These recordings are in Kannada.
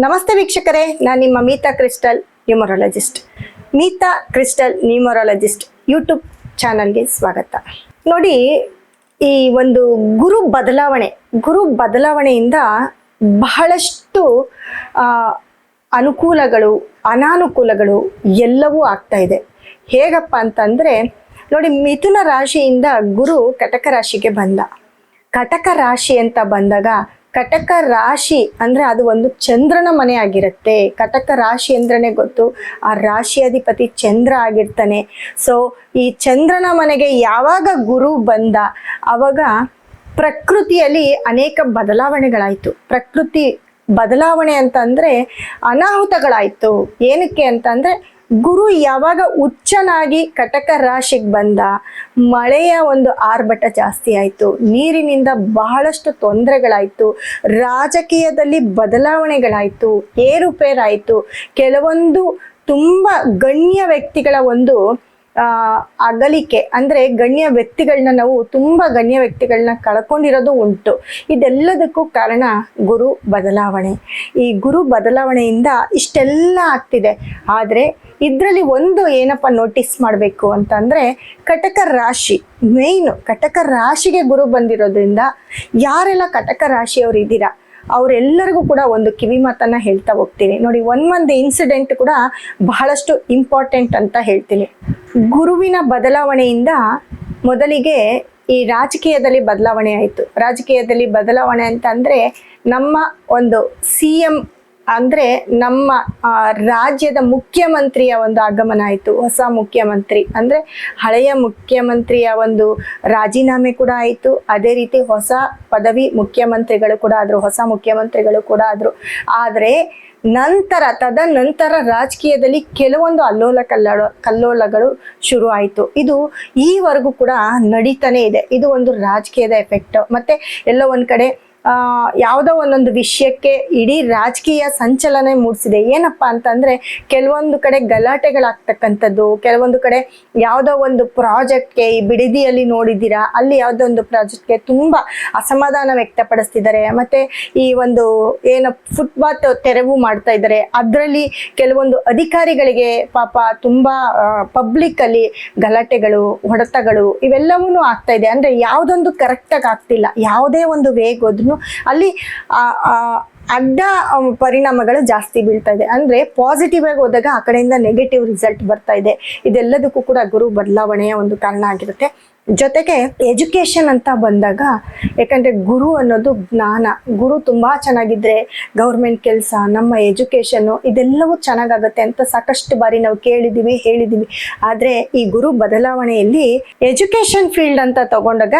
ನಮಸ್ತೆ ವೀಕ್ಷಕರೇ, ನಾನು ನಿಮ್ಮ Meeta crystal numerologist. Meeta crystal numerologist YouTube ಚಾನಲ್ಗೆ ಸ್ವಾಗತ. ನೋಡಿ, ಈ ಒಂದು ಗುರು ಬದಲಾವಣೆಯಿಂದ ಬಹಳಷ್ಟು ಅನುಕೂಲಗಳು ಅನಾನುಕೂಲಗಳು ಎಲ್ಲವೂ ಆಗ್ತಾ ಇದೆ. ಹೇಗಪ್ಪ ಅಂತಂದರೆ ನೋಡಿ, ಮಿಥುನ ರಾಶಿಯಿಂದ ಗುರು ಕಟಕ ರಾಶಿಗೆ ಬಂದ. ಕಟಕ ರಾಶಿ ಅಂತ ಬಂದಾಗ ಕಟಕ ರಾಶಿ ಅಂದರೆ ಅದು ಒಂದು ಚಂದ್ರನ ಮನೆ ಆಗಿರುತ್ತೆ. ಕಟಕ ರಾಶಿ ಅಂದ್ರೇ ಗೊತ್ತು, ಆ ರಾಶಿಯಾಧಿಪತಿ ಚಂದ್ರ ಆಗಿರ್ತಾನೆ. ಸೊ ಈ ಚಂದ್ರನ ಮನೆಗೆ ಯಾವಾಗ ಗುರು ಬಂದ ಆವಾಗ ಪ್ರಕೃತಿಯಲ್ಲಿ ಅನೇಕ ಬದಲಾವಣೆಗಳಾಯಿತು. ಪ್ರಕೃತಿ ಬದಲಾವಣೆ ಅಂತಂದರೆ ಅನಾಹುತಗಳಾಯಿತು. ಏನಕ್ಕೆ ಅಂತಂದರೆ ಗುರು ಯಾವಾಗ ಉಚ್ಚನಾಗಿ ಕಟಕ ರಾಶಿಗೆ ಬಂದ, ಮಳೆಯ ಒಂದು ಆರ್ಭಟ ಜಾಸ್ತಿ ಆಯಿತು, ನೀರಿನಿಂದ ಬಹಳಷ್ಟು ತೊಂದರೆಗಳಾಯಿತು, ರಾಜಕೀಯದಲ್ಲಿ ಬದಲಾವಣೆಗಳಾಯಿತು, ಏರುಪೇರಾಯಿತು. ಕೆಲವೊಂದು ತುಂಬ ಗಣ್ಯ ವ್ಯಕ್ತಿಗಳ ಒಂದು ಅಗಲಿಕೆ, ಅಂದರೆ ಗಣ್ಯ ವ್ಯಕ್ತಿಗಳನ್ನ ನಾವು ತುಂಬ ಗಣ್ಯ ವ್ಯಕ್ತಿಗಳನ್ನ ಕಳ್ಕೊಂಡಿರೋದು ಉಂಟು. ಇದೆಲ್ಲದಕ್ಕೂ ಕಾರಣ ಗುರು ಬದಲಾವಣೆ. ಈ ಗುರು ಬದಲಾವಣೆಯಿಂದ ಇಷ್ಟೆಲ್ಲ ಆಗ್ತಿದೆ. ಆದರೆ ಇದರಲ್ಲಿ ಒಂದು ಏನಪ್ಪ ನೋಟಿಸ್ ಮಾಡಬೇಕು ಅಂತಂದರೆ, ಕಟಕ ರಾಶಿ ಮೇಯ್ನು ಕಟಕ ರಾಶಿಗೆ ಗುರು ಬಂದಿರೋದ್ರಿಂದ ಯಾರೆಲ್ಲ ಕಟಕ ರಾಶಿಯವರು ಇದ್ದೀರಾ ಅವರೆಲ್ಲರಿಗೂ ಕೂಡ ಒಂದು ಕಿವಿ ಮಾತನ್ನ ಹೇಳ್ತಾ ಹೋಗ್ತೀನಿ. ನೋಡಿ, ಒಂದು ಇನ್ಸಿಡೆಂಟ್ ಕೂಡ ಬಹಳಷ್ಟು ಇಂಪಾರ್ಟೆಂಟ್ ಅಂತ ಹೇಳ್ತೀನಿ. ಗುರುವಿನ ಬದಲಾವಣೆಯಿಂದ ಮೊದಲಿಗೆ ಈ ರಾಜಕೀಯದಲ್ಲಿ ಬದಲಾವಣೆ ಆಯಿತು. ರಾಜಕೀಯದಲ್ಲಿ ಬದಲಾವಣೆ ಅಂತಂದರೆ ನಮ್ಮ ಒಂದು CM ಅಂದರೆ ನಮ್ಮ ರಾಜ್ಯದ ಮುಖ್ಯಮಂತ್ರಿಯ ಒಂದು ಆಗಮನ ಆಯಿತು. ಹೊಸ ಮುಖ್ಯಮಂತ್ರಿ ಅಂದರೆ ಹಳೆಯ ಮುಖ್ಯಮಂತ್ರಿಯ ಒಂದು ರಾಜೀನಾಮೆ ಕೂಡ ಆಯಿತು. ಅದೇ ರೀತಿ ಹೊಸ ಪದವಿ ಮುಖ್ಯಮಂತ್ರಿಗಳು ಕೂಡ ಆದರು, ಹೊಸ ಮುಖ್ಯಮಂತ್ರಿಗಳು ಕೂಡ ಆದರು. ಆದರೆ ತದನಂತರ ರಾಜಕೀಯದಲ್ಲಿ ಕೆಲವೊಂದು ಕಲ್ಲೋಲಗಳು ಶುರು ಆಯಿತು. ಇದು ಈವರೆಗೂ ಕೂಡ ನಡೀತಾನೆ ಇದೆ. ಇದು ಒಂದು ರಾಜಕೀಯದ ಎಫೆಕ್ಟ್. ಮತ್ತೆ ಎಲ್ಲೋ ಒಂದು ಕಡೆ ಯಾವುದೋ ಒಂದೊಂದು ವಿಷಯಕ್ಕೆ ಇಡೀ ರಾಜಕೀಯ ಸಂಚಲನೆ ಮೂಡಿಸಿದೆ. ಏನಪ್ಪ ಅಂತಂದರೆ ಕೆಲವೊಂದು ಕಡೆ ಗಲಾಟೆಗಳಾಗ್ತಕ್ಕಂಥದ್ದು, ಕೆಲವೊಂದು ಕಡೆ ಯಾವುದೋ ಒಂದು ಪ್ರಾಜೆಕ್ಟ್ಗೆ, ಈ ಬಿಡದಿಯಲ್ಲಿ ನೋಡಿದ್ದೀರಾ, ಅಲ್ಲಿ ಯಾವುದೋ ಒಂದು ಪ್ರಾಜೆಕ್ಟ್ಗೆ ತುಂಬ ಅಸಮಾಧಾನ ವ್ಯಕ್ತಪಡಿಸ್ತಿದ್ದಾರೆ. ಮತ್ತು ಈ ಒಂದು ಏನು ಫುಟ್ಪಾತ್ ತೆರವು ಮಾಡ್ತಾ ಇದ್ದಾರೆ, ಅದರಲ್ಲಿ ಕೆಲವೊಂದು ಅಧಿಕಾರಿಗಳಿಗೆ ಪಾಪ ತುಂಬ ಪಬ್ಲಿಕ್ಕಲ್ಲಿ ಗಲಾಟೆಗಳು, ಹೊಡೆತಗಳು ಇವೆಲ್ಲವೂ ಆಗ್ತಾ ಇದೆ. ಅಂದರೆ ಯಾವುದೊಂದು ಕರೆಕ್ಟಾಗಿ ಆಗ್ತಿಲ್ಲ. ಯಾವುದೇ ಒಂದು ವೇಗ ಹೋದ್ರೂ ಅಲ್ಲಿ ಅಡ್ಡ ಪರಿಣಾಮಗಳು ಜಾಸ್ತಿ ಬೀಳ್ತಾ ಇದೆ. ಅಂದರೆ ಪಾಸಿಟಿವ್ ಆಗಿ ಹೋದಾಗ ಆ ಕಡೆಯಿಂದ ನೆಗೆಟಿವ್ ರಿಸಲ್ಟ್ ಬರ್ತಾ ಇದೆ. ಇದೆಲ್ಲದಕ್ಕೂ ಕೂಡ ಗುರು ಬದಲಾವಣೆಯ ಒಂದು ಕಾರಣ ಆಗಿರುತ್ತೆ. ಜೊತೆಗೆ ಎಜುಕೇಷನ್ ಅಂತ ಬಂದಾಗ, ಯಾಕಂದರೆ ಗುರು ಅನ್ನೋದು ಜ್ಞಾನ. ಗುರು ತುಂಬ ಚೆನ್ನಾಗಿದ್ದರೆ ಗೌರ್ಮೆಂಟ್ ಕೆಲಸ, ನಮ್ಮ ಎಜುಕೇಷನ್ನು ಇದೆಲ್ಲವೂ ಚೆನ್ನಾಗಾಗತ್ತೆ ಅಂತ ಸಾಕಷ್ಟು ಬಾರಿ ನಾವು ಹೇಳಿದ್ದೀವಿ. ಆದರೆ ಈ ಗುರು ಬದಲಾವಣೆಯಲ್ಲಿ ಎಜುಕೇಷನ್ ಫೀಲ್ಡ್ ಅಂತ ತಗೊಂಡಾಗ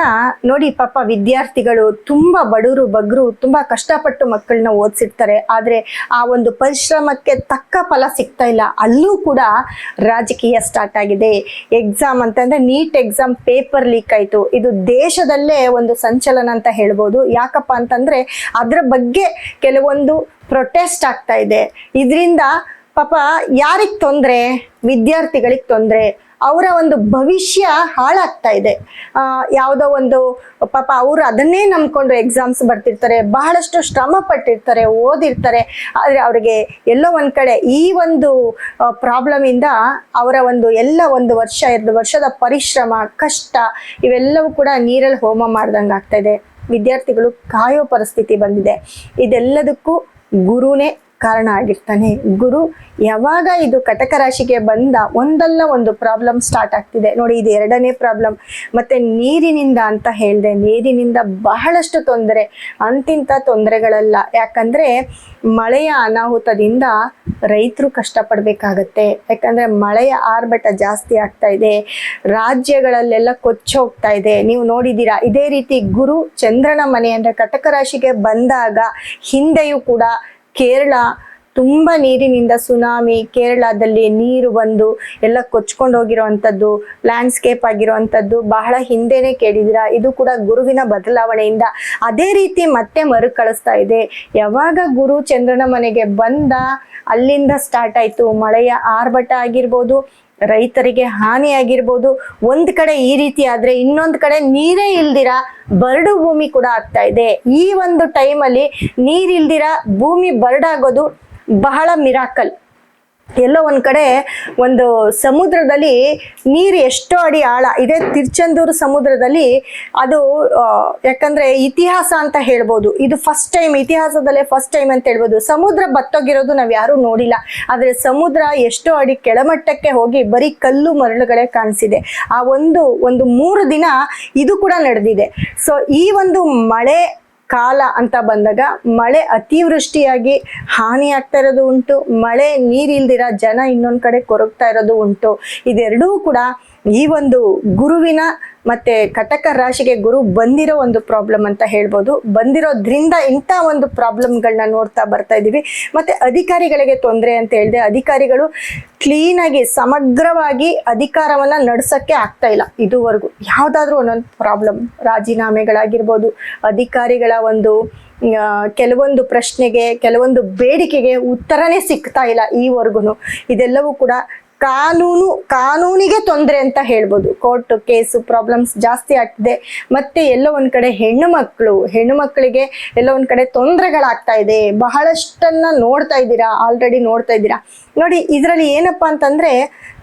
ನೋಡಿ, ಪಾಪ ವಿದ್ಯಾರ್ಥಿಗಳು ತುಂಬ ಬಡವರು ಬಗ್ಗರು ತುಂಬ ಕಷ್ಟಪಟ್ಟು ಮಕ್ಕಳನ್ನ ಓದಿಸಿರ್ತಾರೆ. ಆದರೆ ಆ ಒಂದು ಪರಿಶ್ರಮಕ್ಕೆ ತಕ್ಕ ಫಲ ಸಿಗ್ತಾ ಇಲ್ಲ. ಅಲ್ಲೂ ಕೂಡ ರಾಜಕೀಯ ಸ್ಟಾರ್ಟ್ ಆಗಿದೆ. ಎಕ್ಸಾಮ್ ಅಂತಂದರೆ ನೀಟ್ ಎಕ್ಸಾಮ್ ಪೇಪರ್ ಲೀಕ್ ಆಯಿತು. ಇದು ದೇಶದಲ್ಲೇ ಒಂದು ಸಂಚಲನ ಅಂತ ಹೇಳ್ಬೋದು. ಯಾಕಪ್ಪ ಅಂತಂದರೆ ಅದರ ಬಗ್ಗೆ ಕೆಲವೊಂದು ಪ್ರೊಟೆಸ್ಟ್ ಆಗ್ತಾ ಇದೆ. ಇದರಿಂದ ಪಾಪ ಯಾರಿಗೆ ತೊಂದರೆ? ವಿದ್ಯಾರ್ಥಿಗಳಿಗೆ ತೊಂದರೆ. ಅವರ ಒಂದು ಭವಿಷ್ಯ ಹಾಳಾಗ್ತಾ ಇದೆ. ಯಾವುದೋ ಒಂದು ಪಾಪ ಅವರು ಅದನ್ನೇ ನಂಬ್ಕೊಂಡು ಎಕ್ಸಾಮ್ಸ್ ಬರ್ತಿರ್ತಾರೆ, ಬಹಳಷ್ಟು ಶ್ರಮ ಪಟ್ಟಿರ್ತಾರೆ, ಓದಿರ್ತಾರೆ. ಆದರೆ ಅವರಿಗೆ ಎಲ್ಲೋ ಒಂದು ಕಡೆ ಈ ಒಂದು ಪ್ರಾಬ್ಲಮಿಂದ ಅವರ ಒಂದು ವರ್ಷ 2 ವರ್ಷದ ಪರಿಶ್ರಮ, ಕಷ್ಟ ಇವೆಲ್ಲವೂ ಕೂಡ ನೀರಲ್ಲಿ ಹೋಮ ಮಾಡ್ದಂಗೆ ಆಗ್ತಾ ಇದೆ. ವಿದ್ಯಾರ್ಥಿಗಳು ಕಾಯೋ ಪರಿಸ್ಥಿತಿ ಬಂದಿದೆ. ಇದೆಲ್ಲದಕ್ಕೂ ಗುರುನೇ ಕಾರಣ ಆಗಿರ್ತಾನೆ. ಗುರು ಯಾವಾಗ ಇದು ಕಟಕ ರಾಶಿಗೆ ಬಂದ ಒಂದಲ್ಲ ಒಂದು ಪ್ರಾಬ್ಲಮ್ ಸ್ಟಾರ್ಟ್ ಆಗ್ತಿದೆ. ನೋಡಿ, ಇದು 2ನೇ ಪ್ರಾಬ್ಲಮ್. ಮತ್ತು ನೀರಿನಿಂದ ಅಂತ ಹೇಳಿದೆ, ನೀರಿನಿಂದ ಬಹಳಷ್ಟು ತೊಂದರೆ. ಅಂತಿಂಥ ತೊಂದರೆಗಳಲ್ಲ. ಯಾಕಂದರೆ ಮಳೆಯ ಅನಾಹುತದಿಂದ ರೈತರು ಕಷ್ಟಪಡಬೇಕಾಗತ್ತೆ. ಯಾಕಂದರೆ ಮಳೆಯ ಆರ್ಭಟ ಜಾಸ್ತಿ ಆಗ್ತಾ ಇದೆ. ರಾಜ್ಯಗಳಲ್ಲೆಲ್ಲ ಕೊಚ್ಚೋಗ್ತಾ ಇದೆ. ನೀವು ನೋಡಿದ್ದೀರಾ. ಇದೇ ರೀತಿ ಗುರು ಚಂದ್ರನ ಮನೆ ಅಂದರೆ ಕಟಕ ರಾಶಿಗೆ ಬಂದಾಗ ಹಿಂದೆಯೂ ಕೂಡ ಕೇರಳ ತುಂಬ ನೀರಿನಿಂದ ಸುನಾಮಿ, ಕೇರಳದಲ್ಲಿ ನೀರು ಬಂದು ಎಲ್ಲ ಕೊಚ್ಕೊಂಡು ಹೋಗಿರೋವಂಥದ್ದು, ಲ್ಯಾಂಡ್ಸ್ಕೇಪ್ ಆಗಿರೋವಂಥದ್ದು ಬಹಳ ಹಿಂದೆನೇ ಕೇಳಿದ್ದೀರಾ. ಇದು ಕೂಡ ಗುರುವಿನ ಬದಲಾವಣೆಯಿಂದ ಅದೇ ರೀತಿ ಮತ್ತೆ ಮರುಕಳಿಸ್ತಾ ಇದೆ. ಯಾವಾಗ ಗುರು ಚಂದ್ರನ ಮನೆಗೆ ಬಂದ ಅಲ್ಲಿಂದ ಸ್ಟಾರ್ಟ್ ಆಯಿತು ಮಳೆಯ ಆರ್ಭಟ ಆಗಿರ್ಬೋದು, ರೈತರಿಗೆ ಹಾನಿಯಾಗಿರ್ಬೋದು. ಒಂದ್ ಕಡೆ ಈ ರೀತಿ ಆದ್ರೆ ಇನ್ನೊಂದ್ ಕಡೆ ನೀರೇ ಇಲ್ದಿರ ಬರಡು ಭೂಮಿ ಕೂಡ ಆಗ್ತಾ ಇದೆ. ಈ ಒಂದು ಟೈಮಲ್ಲಿ ನೀರಿಲ್ದಿರ ಭೂಮಿ ಬರಡಾಗೋದು ಬಹಳ ಮಿರಾಕಲ್. ಎಲ್ಲೋ ಒಂದ್ ಕಡೆ ಒಂದು ಸಮುದ್ರದಲ್ಲಿ ನೀರು ಎಷ್ಟೋ ಅಡಿ ಆಳ ಇದೆ, ತಿರುಚೆಂದೂರು ಸಮುದ್ರದಲ್ಲಿ. ಅದು ಯಾಕಂದ್ರೆ ಇತಿಹಾಸ ಅಂತ ಹೇಳ್ಬೋದು, ಇದು ಫಸ್ಟ್ ಟೈಮ್, ಇತಿಹಾಸದಲ್ಲೇ ಫಸ್ಟ್ ಟೈಮ್ ಅಂತ ಹೇಳ್ಬೋದು. ಸಮುದ್ರ ಬತ್ತೋಗಿರೋದು ನಾವ್ ಯಾರು ನೋಡಿಲ್ಲ, ಆದ್ರೆ ಸಮುದ್ರ ಎಷ್ಟೋ ಅಡಿ ಕೆಳಮಟ್ಟಕ್ಕೆ ಹೋಗಿ ಬರೀ ಕಲ್ಲು ಮರಳುಗಳೇ ಕಾಣಿಸಿದೆ. ಆ ಒಂದು 3 ದಿನ ಇದು ಕೂಡ ನಡೆದಿದೆ. ಸೊ ಈ ಒಂದು ಮಳೆ ಕಾಲ ಅಂತ ಬಂದಾಗ ಮಳೆ ಅತಿವೃಷ್ಟಿಯಾಗಿ ಹಾನಿ ಆಗ್ತಾ ಇರೋದು ಉಂಟು, ಮಳೆ ನೀರಿಲ್ದಿರ ಜನ ಇನ್ನೊಂದ್ ಕಡೆ ಕೊರಗ್ತಾ ಇರೋದು ಉಂಟು. ಇದೆರಡೂ ಕೂಡ ಈ ಒಂದು ಗುರುವಿನ ಮತ್ತೆ ಕಟಕ ರಾಶಿಗೆ ಗುರು ಬಂದಿರೋ ಒಂದು ಪ್ರಾಬ್ಲಮ್ ಅಂತ ಹೇಳ್ಬೋದು. ಬಂದಿರೋದ್ರಿಂದ ಇಂಥ ಒಂದು ಪ್ರಾಬ್ಲಮ್ಗಳನ್ನ ನೋಡ್ತಾ ಬರ್ತಾ ಇದೀವಿ. ಮತ್ತೆ ಅಧಿಕಾರಿಗಳಿಗೆ ತೊಂದರೆ ಅಂತ ಹೇಳಿದೆ, ಅಧಿಕಾರಿಗಳು ಕ್ಲೀನ್ ಆಗಿ ಸಮಗ್ರವಾಗಿ ಅಧಿಕಾರವನ್ನ ನಡ್ಸಕ್ಕೆ ಆಗ್ತಾ ಇಲ್ಲ ಇದುವರೆಗೂ. ಯಾವ್ದಾದ್ರು ಒಂದೊಂದು ಪ್ರಾಬ್ಲಮ್, ರಾಜೀನಾಮೆಗಳಾಗಿರ್ಬೋದು, ಅಧಿಕಾರಿಗಳ ಒಂದು ಕೆಲವೊಂದು ಪ್ರಶ್ನೆಗೆ, ಕೆಲವೊಂದು ಬೇಡಿಕೆಗೆ ಉತ್ತರನೇ ಸಿಗ್ತಾ ಇಲ್ಲ ಈವರೆಗೂ. ಇದೆಲ್ಲವೂ ಕೂಡ ಕಾನೂನಿಗೆ ತೊಂದರೆ ಅಂತ ಹೇಳ್ಬೋದು. ಕೋರ್ಟ್ ಕೇಸು ಪ್ರಾಬ್ಲಮ್ಸ್ ಜಾಸ್ತಿ ಆಗ್ತಿದೆ. ಮತ್ತೆ ಎಲ್ಲೋ ಒಂದ್ ಕಡೆ ಹೆಣ್ಣು ಮಕ್ಕಳಿಗೆ ಎಲ್ಲೋ ಒಂದ್ ಕಡೆ ತೊಂದರೆಗಳಾಗ್ತಾ ಇದೆ. ಬಹಳಷ್ಟನ್ನ ಆಲ್ರೆಡಿ ನೋಡ್ತಾ ಇದ್ದೀರಾ. ನೋಡಿ, ಇದರಲ್ಲಿ ಏನಪ್ಪಾ ಅಂತಂದ್ರೆ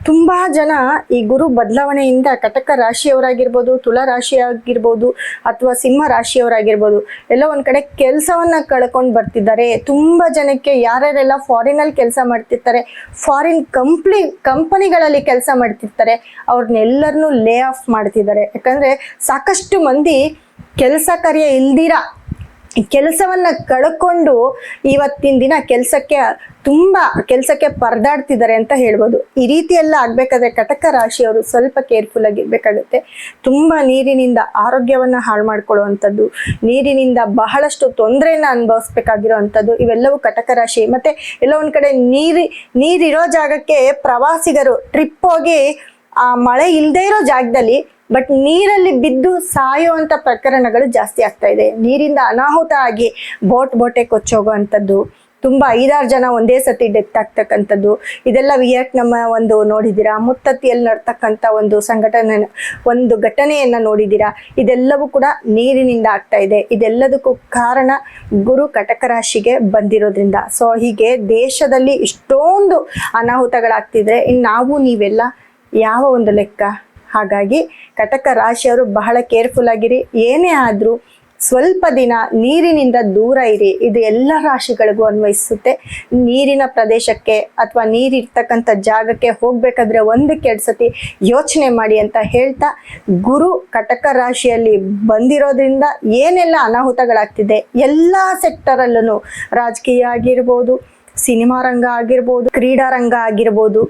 ತುಂಬಾ ಜನ ಈ ಗುರು ಬದಲಾವಣೆಯಿಂದ ಕಟಕ ರಾಶಿಯವರಾಗಿರ್ಬೋದು, ತುಲಾ ರಾಶಿ ಆಗಿರ್ಬೋದು, ಅಥವಾ ಸಿಂಹ ರಾಶಿಯವರಾಗಿರ್ಬೋದು, ಎಲ್ಲೋ ಒಂದ್ ಕಡೆ ಕೆಲಸವನ್ನ ಕಳ್ಕೊಂಡು ಬರ್ತಿದ್ದಾರೆ. ತುಂಬಾ ಜನಕ್ಕೆ ಯಾರ್ಯಾರೆಲ್ಲ ಫಾರಿನ್ ಅಲ್ಲಿ ಕೆಲಸ ಮಾಡ್ತಿರ್ತಾರೆ, ಫಾರಿನ್ ಕಂಪನಿಗಳಲ್ಲಿ ಕೆಲಸ ಮಾಡ್ತಿರ್ತಾರೆ, ಅವ್ರನ್ನೆಲ್ಲರನ್ನೂ ಲೇ ಆಫ್ ಮಾಡ್ತಿದ್ದಾರೆ. ಯಾಕಂದ್ರೆ ಸಾಕಷ್ಟು ಮಂದಿ ಕೆಲಸ ಕಾರ್ಯ ಇಲ್ದಿರ ಕೆಲಸವನ್ನ ಕಳ್ಕೊಂಡು ಇವತ್ತಿನ ದಿನ ಕೆಲಸಕ್ಕೆ ಪರದಾಡ್ತಿದ್ದಾರೆ ಅಂತ ಹೇಳ್ಬೋದು. ಈ ರೀತಿ ಎಲ್ಲ ಆಗ್ಬೇಕಾದ್ರೆ ಕಟಕ ರಾಶಿಯವರು ಸ್ವಲ್ಪ ಕೇರ್ಫುಲ್ ಆಗಿರ್ಬೇಕಾಗುತ್ತೆ. ತುಂಬಾ ನೀರಿನಿಂದ ಆರೋಗ್ಯವನ್ನ ಹಾಳು ಮಾಡ್ಕೊಳ್ಳುವಂಥದ್ದು, ನೀರಿನಿಂದ ಬಹಳಷ್ಟು ತೊಂದರೆಯನ್ನ ಅನುಭವಿಸ್ಬೇಕಾಗಿರೋ ಅಂಥದ್ದು ಇವೆಲ್ಲವೂ ಕಟಕ ರಾಶಿ. ಮತ್ತೆ ಎಲ್ಲೋ ಒಂದ್ ಕಡೆ ನೀರಿರೋ ಜಾಗಕ್ಕೆ ಪ್ರವಾಸಿಗರು ಟ್ರಿಪ್ ಹೋಗಿ ಆ ಮಳೆ ಇಲ್ಲದೆ ಇರೋ ಜಾಗದಲ್ಲಿ ಬಟ್ ನೀರಲ್ಲಿ ಬಿದ್ದು ಸಾಯುವಂತ ಪ್ರಕರಣಗಳು ಜಾಸ್ತಿ ಆಗ್ತಾ ಇದೆ. ನೀರಿಂದ ಅನಾಹುತ ಆಗಿ ಬೋಟೆ ಕೊಚ್ಚೋಗುವಂಥದ್ದು, ತುಂಬಾ 5-6 ಜನ ಒಂದೇ ಸತಿ ಡೆತ್ ಆಗ್ತಕ್ಕಂಥದ್ದು, ಇದೆಲ್ಲ ವಿಯಟ್ನಾಂ ಒಂದು ನೋಡಿದ್ದೀರಾ. ಮುತ್ತತ್ತಿಯಲ್ಲಿ ನಡ್ತಕ್ಕಂಥ ಒಂದು ಘಟನೆಯನ್ನ ನೋಡಿದ್ದೀರಾ. ಇದೆಲ್ಲವೂ ಕೂಡ ನೀರಿನಿಂದ ಆಗ್ತಾ ಇದೆ. ಇದೆಲ್ಲದಕ್ಕೂ ಕಾರಣ ಗುರು ಕಟಕ ರಾಶಿಗೆ ಬಂದಿರೋದ್ರಿಂದ. ಸೊ ಹೀಗೆ ದೇಶದಲ್ಲಿ ಇಷ್ಟೊಂದು ಅನಾಹುತಗಳಾಗ್ತಿದ್ರೆ ನಾವು ನೀವೆಲ್ಲ ಯಾವ ಒಂದು ಲೆಕ್ಕ? ಹಾಗಾಗಿ ಕಟಕ ರಾಶಿಯವರು ಬಹಳ ಕೇರ್ಫುಲ್ ಆಗಿರಿ. ಏನೇ ಆದ್ರೂ ಸ್ವಲ್ಪ ದಿನ ನೀರಿನಿಂದ ದೂರ ಇರಿ. ಇದು ಎಲ್ಲ ರಾಶಿಗಳಿಗೂ ಅನ್ವಯಿಸುತ್ತೆ. ನೀರಿನ ಪ್ರದೇಶಕ್ಕೆ ಅಥವಾ ನೀರಿರ್ತಕ್ಕಂಥ ಜಾಗಕ್ಕೆ ಹೋಗ್ಬೇಕಾದ್ರೆ 1-2 ಸತಿ ಯೋಚನೆ ಮಾಡಿ ಅಂತ ಹೇಳ್ತಾ, ಗುರು ಕಟಕ ರಾಶಿಯಲ್ಲಿ ಬಂದಿರೋದ್ರಿಂದ ಏನೆಲ್ಲ ಅನಾಹುತಗಳಾಗ್ತಿದೆ ಎಲ್ಲ ಸೆಕ್ಟರಲ್ಲೂ, ರಾಜಕೀಯ ಆಗಿರ್ಬೋದು, ಸಿನಿಮಾ ರಂಗ ಆಗಿರ್ಬೋದು, ಕ್ರೀಡಾ ರಂಗ ಆಗಿರ್ಬೋದು,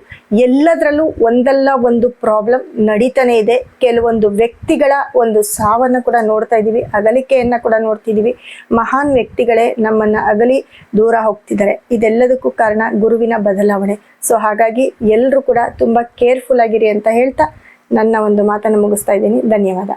ಎಲ್ಲದರಲ್ಲೂ ಒಂದಲ್ಲ ಒಂದು ಪ್ರಾಬ್ಲಮ್ ನಡೀತಾನೆ ಇದೆ. ಕೆಲವೊಂದು ವ್ಯಕ್ತಿಗಳ ಒಂದು ಸಾವನ್ನ ಕೂಡ ನೋಡ್ತಾ ಇದೀವಿ, ಅಗಲಿಕೆಯನ್ನ ಕೂಡ ನೋಡ್ತಿದೀವಿ. ಮಹಾನ್ ವ್ಯಕ್ತಿಗಳೇ ನಮ್ಮನ್ನ ಅಗಲಿ ದೂರ ಹೋಗ್ತಿದ್ದಾರೆ. ಇದೆಲ್ಲದಕ್ಕೂ ಕಾರಣ ಗುರುವಿನ ಬದಲಾವಣೆ. ಸೊ ಹಾಗಾಗಿ ಎಲ್ಲರೂ ಕೂಡ ತುಂಬಾ ಕೇರ್ಫುಲ್ ಆಗಿರಿ ಅಂತ ಹೇಳ್ತಾ ನನ್ನ ಒಂದು ಮಾತನ್ನು ಮುಗಿಸ್ತಾ ಇದ್ದೀನಿ. ಧನ್ಯವಾದ.